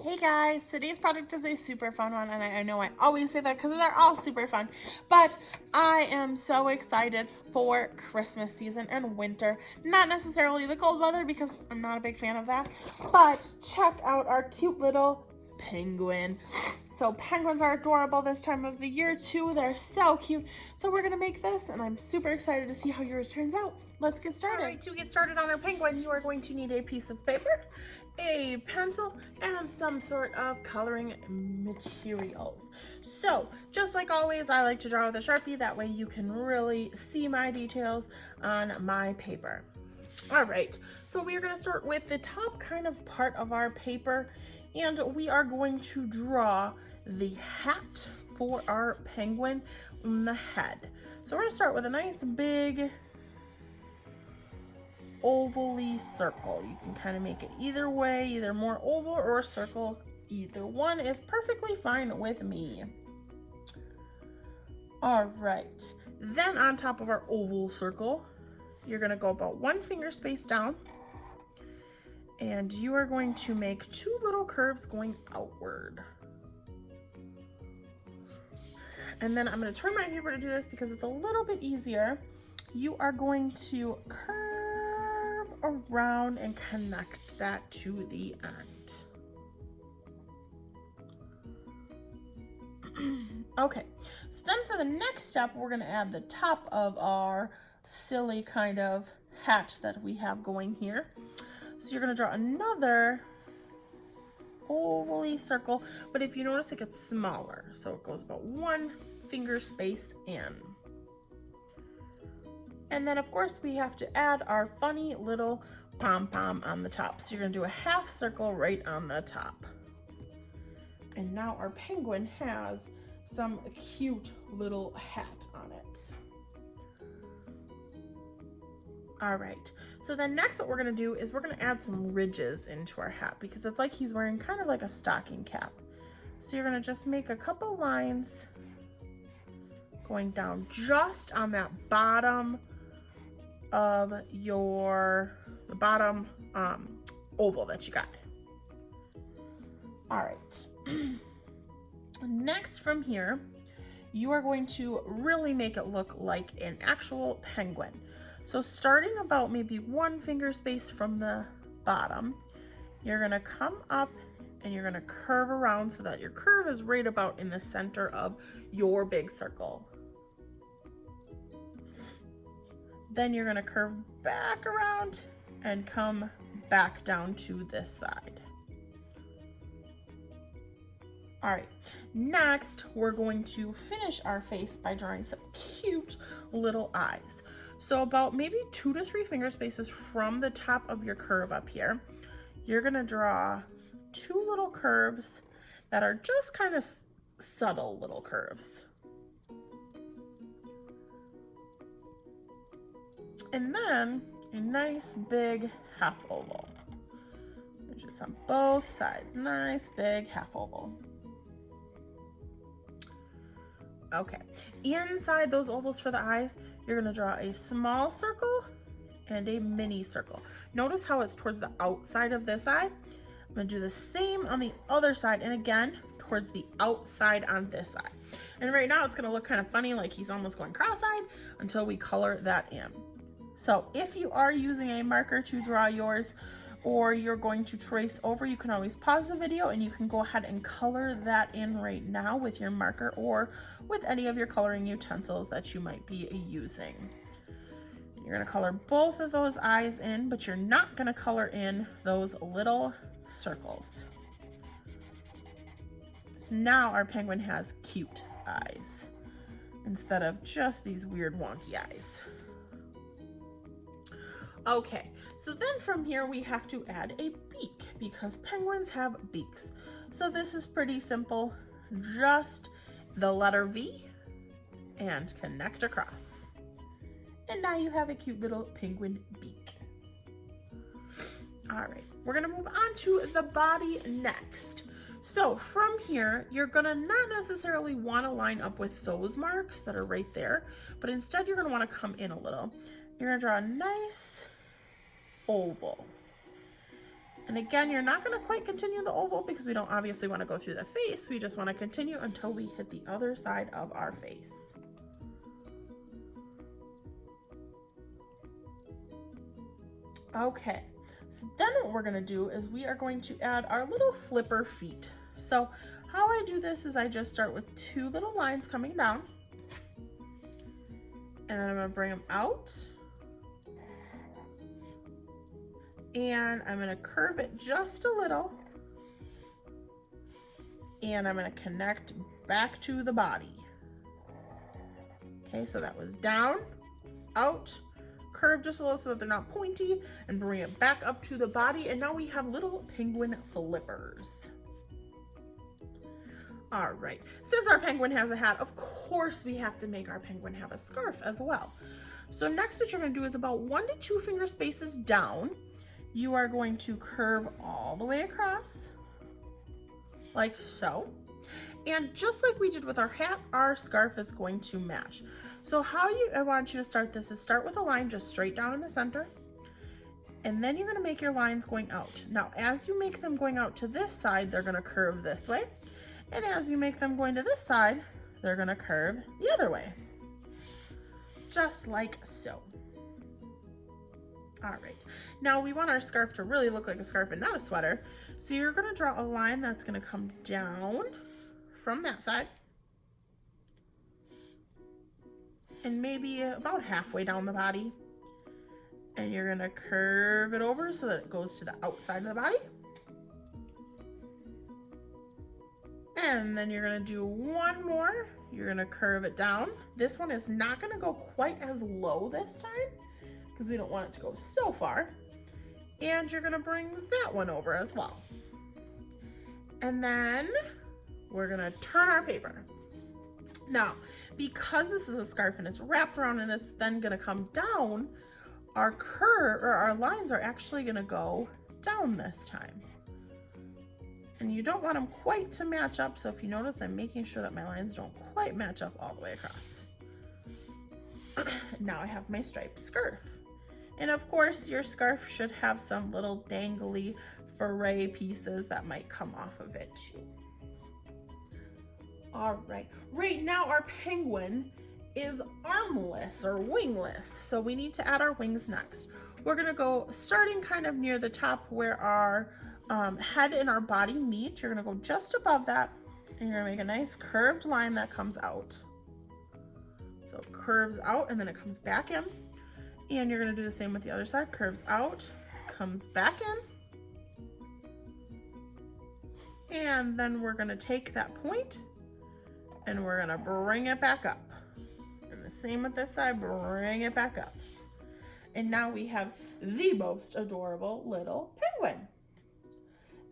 Hey guys, today's project is a super fun one, and I know I always say that because they're all super fun, but I am so excited for Christmas season and winter. Not necessarily the cold weather because I'm not a big fan of that, but check out our cute little penguin. So penguins are adorable this time of the year too. They're so cute. So we're gonna make this, and I'm super excited to see how yours turns out. Let's get started. All right, to get started on our penguin, you are going to need a piece of paper, a pencil, and some sort of coloring materials. So just like always, I like to draw with a Sharpie. That way you can really see my details on my paper. All right, so we are going to start with the top kind of part of our paper, and we are going to draw the hat for our penguin on the head. So we're going to start with a nice big ovally circle. You can kind of make it either way, either more oval or circle. Either one is perfectly fine with me. All right, then on top of our oval circle, you're going to go about 1 finger space down, and you are going to make 2 little curves going outward. And then I'm going to turn my paper to do this because it's a little bit easier. You are going to curve around and connect that to the end. Okay, so then for the next step, we're going to add the top of our silly kind of hat that we have going here. So you're going to draw another ovally circle, but if you notice, it gets smaller. So it goes about 1 finger space in. And then of course we have to add our funny little pom-pom on the top. So you're gonna do a half circle right on the top. And now our penguin has some cute little hat on it. All right, so then next what we're gonna do is we're gonna add some ridges into our hat because it's like he's wearing kind of like a stocking cap. So you're gonna just make a couple lines going down just on that bottom of the bottom oval that you got. All right. Next from here, you are going to really make it look like an actual penguin. So starting about maybe 1 finger space from the bottom, you're gonna come up and you're gonna curve around so that your curve is right about in the center of your big circle. Then you're gonna curve back around and come back down to this side. All right, next we're going to finish our face by drawing some cute little eyes. So about maybe 2 to 3 finger spaces from the top of your curve up here, you're gonna draw 2 little curves that are just kind of subtle little curves. And then a nice big half oval, which is on both sides. Nice big half oval. Okay, inside those ovals for the eyes, you're gonna draw a small circle and a mini circle. Notice how it's towards the outside of this eye. I'm gonna do the same on the other side, and again, towards the outside on this side. And right now it's gonna look kind of funny, like he's almost going cross-eyed, until we color that in. So if you are using a marker to draw yours, or you're going to trace over, you can always pause the video and you can go ahead and color that in right now with your marker or with any of your coloring utensils that you might be using. You're gonna color both of those eyes in, but you're not gonna color in those little circles. So now our penguin has cute eyes instead of just these weird wonky eyes. Okay, so then from here we have to add a beak because penguins have beaks. So this is pretty simple, just the letter V and connect across. And now you have a cute little penguin beak. All right, we're gonna move on to the body next. So from here, you're gonna not necessarily wanna line up with those marks that are right there, but instead you're gonna wanna come in a little. You're gonna draw a nice oval. And again, you're not going to quite continue the oval because we don't obviously want to go through the face. We just want to continue until we hit the other side of our face. Okay, so then what we're going to do is we are going to add our little flipper feet. So how I do this is I just start with 2 little lines coming down. And then I'm going to bring them out. And I'm going to curve it just a little. And I'm going to connect back to the body. Okay, so that was down, out, curve just a little so that they're not pointy, and bring it back up to the body. And now we have little penguin flippers. All right, since our penguin has a hat, of course we have to make our penguin have a scarf as well. So next what you're going to do is about 1 to 2 finger spaces down, you are going to curve all the way across, like so. And just like we did with our hat, our scarf is going to match. So how I want you to start this is start with a line just straight down in the center, and then you're going to make your lines going out. Now, as you make them going out to this side, they're going to curve this way. And as you make them going to this side, they're going to curve the other way. Just like so. All right, now we want our scarf to really look like a scarf and not a sweater. So you're going to draw a line that's going to come down from that side. And maybe about halfway down the body. And you're going to curve it over so that it goes to the outside of the body. And then you're going to do one more. You're going to curve it down. This one is not going to go quite as low this time, because we don't want it to go so far. And you're going to bring that one over as well. And then we're going to turn our paper. Now, because this is a scarf and it's wrapped around and it's then going to come down, our curve or our lines are actually going to go down this time. And you don't want them quite to match up, so if you notice, I'm making sure that my lines don't quite match up all the way across. Now I have my striped scarf. And of course, your scarf should have some little dangly fray pieces that might come off of it too. All right, right now our penguin is armless or wingless, so we need to add our wings next. We're gonna go starting kind of near the top where our head and our body meet. You're gonna go just above that, and you're gonna make a nice curved line that comes out. So it curves out and then it comes back in. And you're gonna do the same with the other side. Curves out, comes back in. And then we're gonna take that point and we're gonna bring it back up. And the same with this side, bring it back up. And now we have the most adorable little penguin.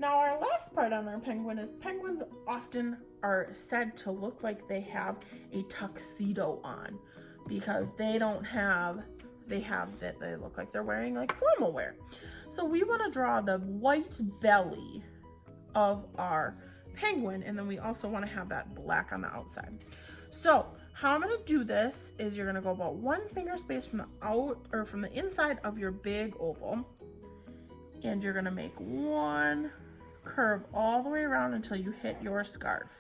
Now our last part on our penguin is penguins often are said to look like they have a tuxedo on, because they don't have, they look like they're wearing like formal wear. So we want to draw the white belly of our penguin, and then we also want to have that black on the outside. So how I'm going to do this is you're going to go about 1 finger space from the inside of your big oval, and you're going to make one curve all the way around until you hit your scarf.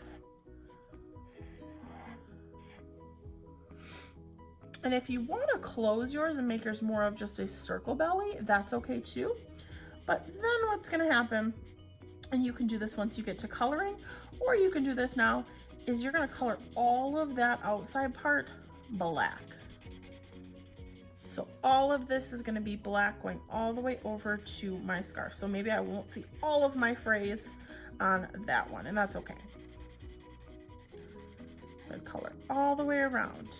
And if you want to close yours and make yours more of just a circle belly, that's okay too. But then what's going to happen, and you can do this once you get to coloring, or you can do this now, is you're going to color all of that outside part black. So all of this is going to be black going all the way over to my scarf. So maybe I won't see all of my frays on that one, and that's okay. So color all the way around.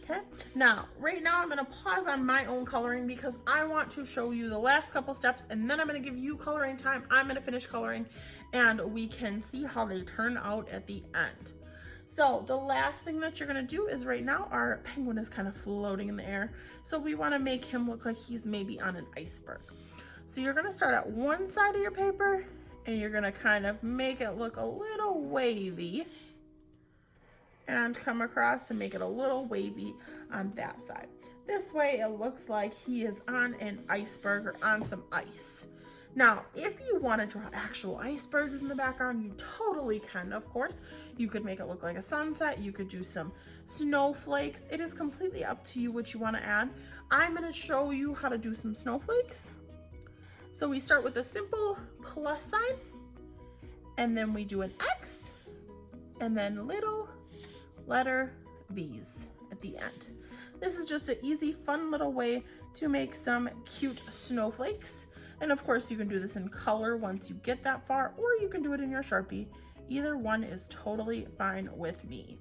Okay, now, right now I'm going to pause on my own coloring because I want to show you the last couple steps, and then I'm going to give you coloring time. I'm going to finish coloring, and we can see how they turn out at the end. So the last thing that you're going to do is right now our penguin is kind of floating in the air. So we want to make him look like he's maybe on an iceberg. So you're going to start at one side of your paper, and you're going to kind of make it look a little wavy, and come across and make it a little wavy on that side. This way it looks like he is on an iceberg or on some ice. Now, if you want to draw actual icebergs in the background, you totally can, of course. You could make it look like a sunset. You could do some snowflakes. It is completely up to you what you want to add. I'm going to show you how to do some snowflakes. So we start with a simple plus sign, and then we do an X, and then little letter V's at the end. This is just an easy, fun little way to make some cute snowflakes. And of course you can do this in color once you get that far, or you can do it in your Sharpie. Either one is totally fine with me.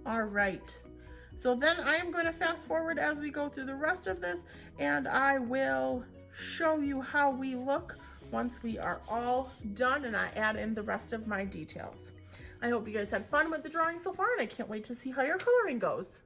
All right, so then I am going to fast forward as we go through the rest of this, and I will show you how we look once we are all done and I add in the rest of my details. I hope you guys had fun with the drawing so far, and I can't wait to see how your coloring goes.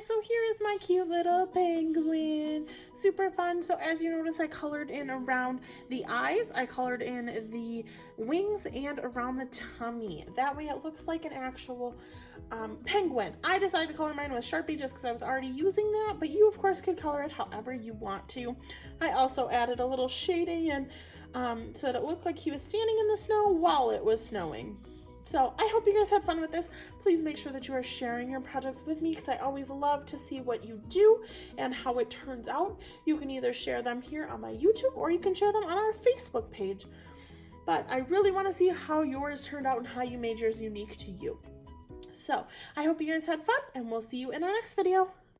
So here is my cute little penguin. Super fun. So as you notice, I colored in around the eyes, I colored in the wings, and around the tummy. That way it looks like an actual penguin. I decided to color mine with Sharpie just because I was already using that, but you of course could color it however you want to. I also added a little shading and so that it looked like he was standing in the snow while it was snowing. So I hope you guys had fun with this. Please make sure that you are sharing your projects with me because I always love to see what you do and how it turns out. You can either share them here on my YouTube or you can share them on our Facebook page. But I really want to see how yours turned out and how you made yours unique to you. So I hope you guys had fun, and we'll see you in our next video.